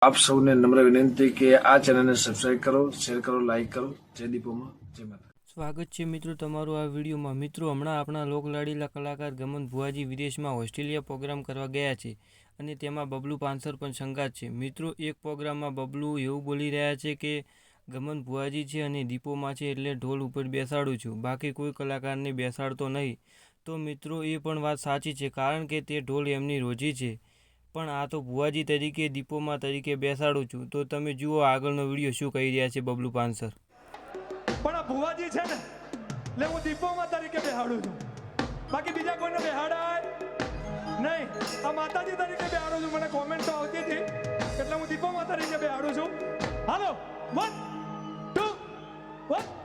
આપ સૌને નમ્ર વિનંતી કે આ ચેનલને સબસ્ક્રાઇબ કરો, શેર કરો, લાઇક કરો. જય દીપોમાં, જય માતા. સ્વાગત છે મિત્રો તમારું આ વિડીયોમાં. મિત્રો, હમણાં આપણા લોકલાડીલા કલાકાર ગમન ભુવાજી વિદેશમાં ઓસ્ટ્રેલિયા પ્રોગ્રામ કરવા ગયા છે અને તેમાં બબલુ પાનસર પણ સંગાત છે. મિત્રો, એક પ્રોગ્રામમાં બબલુ એવું બોલી રહ્યા છે કે ગમન ભુવાજી છે અને દીપોમાં છે એટલે ઢોલ ઉપર બેસાડું છું, બાકી કોઈ કલાકારને બેસાડતો નહીં. તો મિત્રો, એ પણ વાત સાચી છે, કારણ કે તે ઢોલ એમની રોજી છે. પણ આ તો ભુવાજી તરીકે દીપોમાં તરીકે બેસાડું છું. તો તમે જુઓ આગળનો વિડીયો શું કહી રહ્યા છે બબલુ પાનસર. પણ આ ભુવાજી છે ને એટલે હું દીપોમાં તરીકે બેહાડું છું, બાકી બીજા કોઈને બેહાડાય નહીં. આ માતાજી તરીકે બેહાડું છું. મને કોમેન્ટ તો આવતી હતી એટલે હું દીપોમાં તરીકે બેહાડું છું. હાલો 1 2 1